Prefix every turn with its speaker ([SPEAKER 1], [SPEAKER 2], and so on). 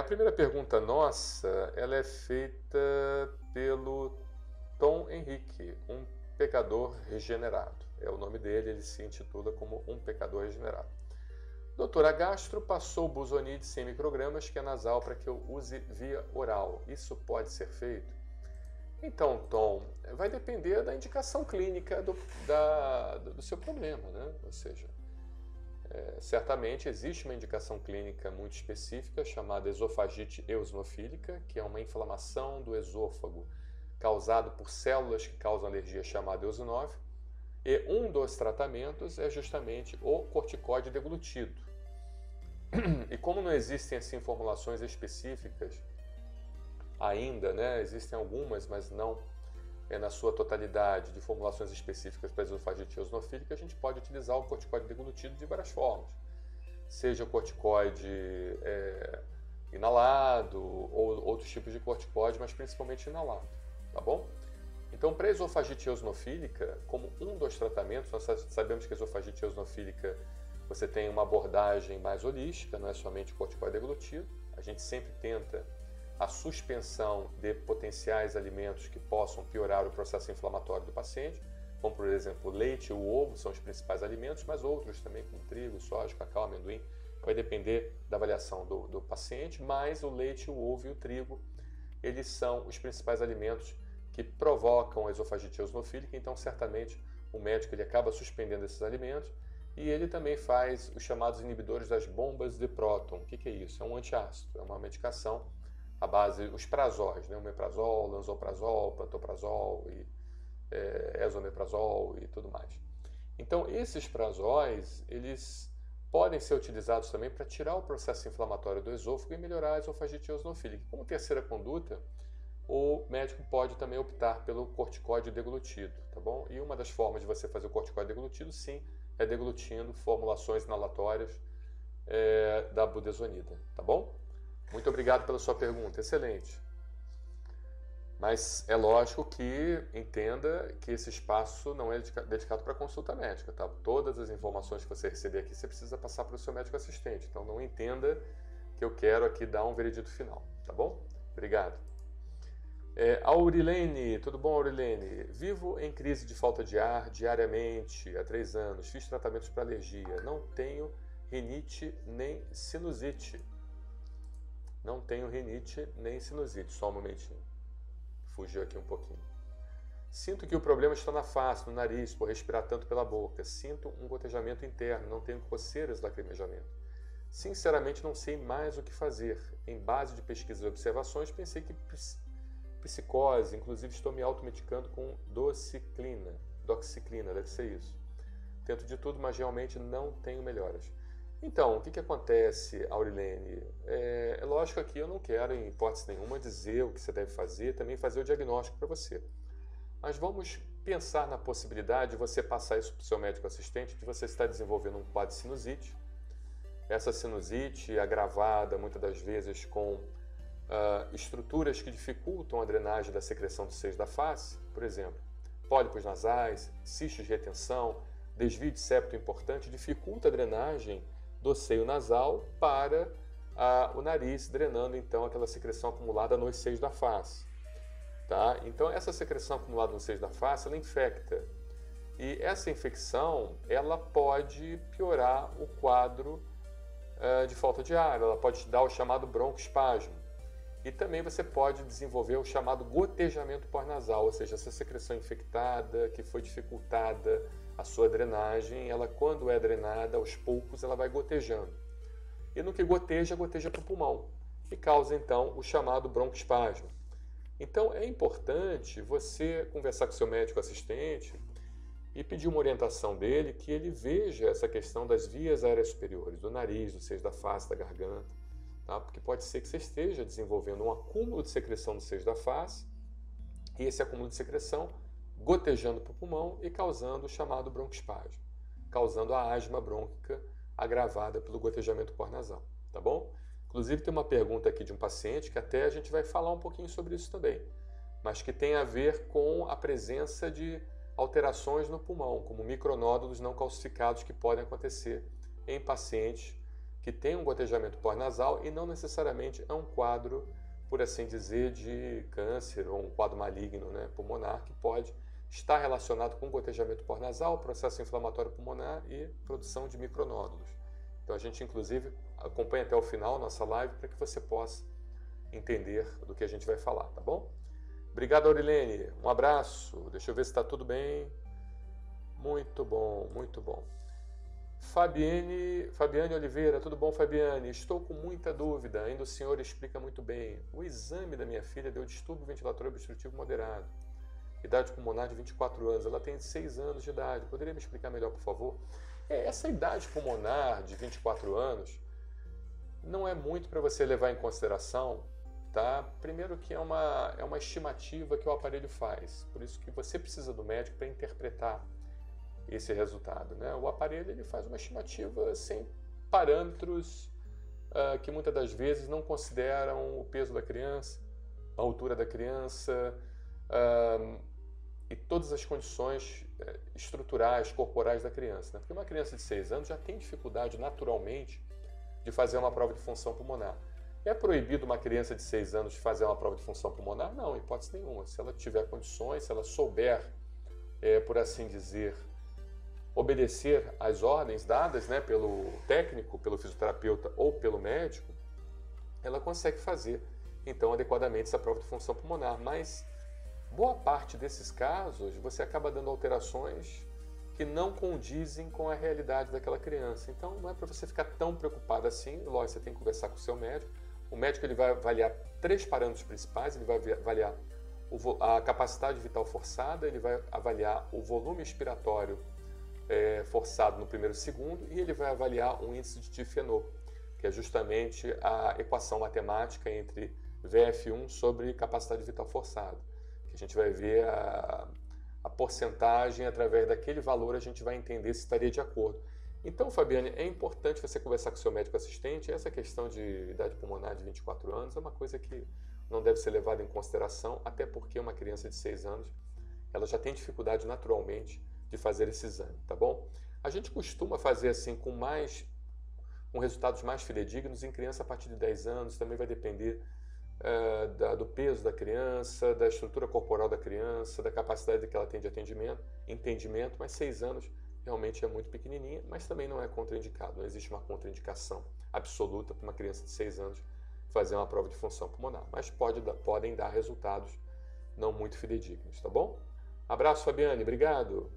[SPEAKER 1] A primeira pergunta nossa, ela é feita pelo Tom Henrique, um pecador regenerado. É o nome dele, ele se intitula como um pecador regenerado. Doutora, gastro passou Buzonide 100 microgramas, que é nasal, para que eu use via oral. Isso pode ser feito? Então, Tom, vai depender da indicação clínica do seu problema, né? Ou seja, certamente existe uma indicação clínica muito específica chamada esofagite eosinofílica, que é uma inflamação do esôfago causada por células que causam alergia chamada eosinófilo, e um dos tratamentos é justamente o corticóide deglutido. E como não existem assim formulações específicas ainda, né, existem algumas, mas não na sua totalidade de formulações específicas para a esofagite eosinofílica, a gente pode utilizar o corticóide deglutido de várias formas. Seja o corticóide inalado ou outros tipos de corticóide, mas principalmente inalado, tá bom? Então, para a esofagite eosinofílica, como um dos tratamentos, nós sabemos que a esofagite eosinofílica você tem uma abordagem mais holística, não é somente o corticóide deglutido. A gente sempre tenta a suspensão de potenciais alimentos que possam piorar o processo inflamatório do paciente, como por exemplo o leite e o ovo são os principais alimentos, mas outros também como trigo, soja, cacau, amendoim, vai depender da avaliação do paciente, mas o leite, o ovo e o trigo, eles são os principais alimentos que provocam a esofagite eosinofílica, então certamente o médico ele acaba suspendendo esses alimentos e ele também faz os chamados inibidores das bombas de próton. O que é isso? É um antiácido, é uma medicação à base, os prazóis, né? O omeprazol, lansoprazol, pantoprazol, e, esomeprazol e tudo mais. Então, esses prazóis, eles podem ser utilizados também para tirar o processo inflamatório do esôfago e melhorar a esofagite eosinofílica. Como terceira conduta, o médico pode também optar pelo corticóide deglutido, tá bom? E uma das formas de você fazer o corticóide deglutido, sim, é deglutindo formulações inalatórias da budesonida, tá bom? Muito obrigado pela sua pergunta, excelente. Mas é lógico que entenda que esse espaço não é dedicado para consulta médica, tá? Todas as informações que você receber aqui, você precisa passar para o seu médico assistente. Então não entenda que eu quero aqui dar um veredito final, tá bom? Obrigado. Aurilene, tudo bom, Aurilene? Vivo em crise de falta de ar diariamente há 3 anos. Fiz tratamentos para alergia. Não tenho rinite nem sinusite. Não tenho rinite nem sinusite. Só um momentinho. Fugiu aqui um pouquinho. Sinto que o problema está na face, no nariz, por respirar tanto pela boca. Sinto um gotejamento interno, não tenho coceiras, lacrimejamento. Sinceramente, não sei mais o que fazer. Em base de pesquisas e observações, pensei que psicose, inclusive estou me automedicando com doxiciclina, deve ser isso. Tento de tudo, mas realmente não tenho melhoras. Então, o que acontece, Aurilene? É lógico que eu não quero, em hipótese nenhuma, dizer o que você deve fazer, também fazer o diagnóstico para você. Mas vamos pensar na possibilidade de você passar isso para o seu médico assistente, de você estar desenvolvendo um quadro de sinusite. Essa sinusite agravada, muitas das vezes, com estruturas que dificultam a drenagem da secreção dos seios da face, por exemplo, pólipos nasais, cistos de retenção, desvio de septo importante, dificulta a drenagem do seio nasal para o nariz, drenando então aquela secreção acumulada nos seios da face. Tá? Então essa secreção acumulada nos seios da face, ela infecta. E essa infecção, ela pode piorar o quadro de falta de ar, ela pode te dar o chamado broncoespasmo. E também você pode desenvolver o chamado gotejamento pós-nasal, ou seja, essa secreção infectada que foi dificultada a sua drenagem, ela quando é drenada, aos poucos ela vai gotejando. E no que goteja, goteja para o pulmão e causa então o chamado broncoespasmo. Então é importante você conversar com seu médico assistente e pedir uma orientação dele que ele veja essa questão das vias aéreas superiores, do nariz, do seio da face, da garganta, tá? Porque pode ser que você esteja desenvolvendo um acúmulo de secreção no seio da face e esse acúmulo de secreção gotejando para o pulmão e causando o chamado broncoespasmo, causando a asma brônquica agravada pelo gotejamento pós-nasal, tá bom? Inclusive tem uma pergunta aqui de um paciente que até a gente vai falar um pouquinho sobre isso também, mas que tem a ver com a presença de alterações no pulmão, como micronódulos não calcificados que podem acontecer em pacientes que tem um gotejamento pós-nasal e não necessariamente é um quadro, por assim dizer, de câncer ou um quadro maligno, né, pulmonar, que pode estar relacionado com gotejamento pós-nasal, processo inflamatório pulmonar e produção de micronódulos. Então a gente, inclusive, acompanha até o final nossa live para que você possa entender do que a gente vai falar, tá bom? Obrigado, Aurilene. Um abraço. Deixa eu ver se está tudo bem. Muito bom, muito bom. Fabiane Oliveira, tudo bom, Fabiane? Estou com muita dúvida, ainda o senhor explica muito bem. O exame da minha filha deu distúrbio ventilatório obstrutivo moderado. Idade pulmonar de 24 anos, ela tem 6 anos de idade. Poderia me explicar melhor, por favor? Essa idade pulmonar de 24 anos não é muito para você levar em consideração, tá? Primeiro que é uma estimativa que o aparelho faz, por isso que você precisa do médico para interpretar esse resultado, né? O aparelho ele faz uma estimativa sem parâmetros que muitas das vezes não consideram o peso da criança, a altura da criança e todas as condições estruturais, corporais da criança, né? Porque uma criança de 6 anos já tem dificuldade naturalmente de fazer uma prova de função pulmonar. É proibido uma criança de 6 anos de fazer uma prova de função pulmonar? Não, em hipótese nenhuma. Se ela tiver condições, se ela souber, por assim dizer, obedecer às ordens dadas, né, pelo técnico, pelo fisioterapeuta ou pelo médico, ela consegue fazer, então, adequadamente essa prova de função pulmonar. Mas boa parte desses casos, você acaba dando alterações que não condizem com a realidade daquela criança. Então, não é para você ficar tão preocupado assim. Lógico, você tem que conversar com o seu médico. O médico ele vai avaliar 3 parâmetros principais. Ele vai avaliar a capacidade vital forçada, ele vai avaliar o volume expiratório forçado no primeiro e segundo, e ele vai avaliar um índice de difenô, que é justamente a equação matemática entre VF1 sobre capacidade vital forçada, que a gente vai ver a porcentagem, através daquele valor a gente vai entender se estaria de acordo. Então, Fabiane, é importante você conversar com o seu médico assistente. Essa questão de idade pulmonar de 24 anos é uma coisa que não deve ser levada em consideração, até porque uma criança de 6 anos ela já tem dificuldade naturalmente de fazer esse exame, tá bom? A gente costuma fazer assim com resultados mais fidedignos em criança a partir de 10 anos, também vai depender do peso da criança, da estrutura corporal da criança, da capacidade que ela tem de entendimento, mas 6 anos realmente é muito pequenininha, mas também não é contraindicado, não existe uma contraindicação absoluta para uma criança de 6 anos fazer uma prova de função pulmonar, mas podem dar resultados não muito fidedignos, tá bom? Abraço, Fabiane, obrigado!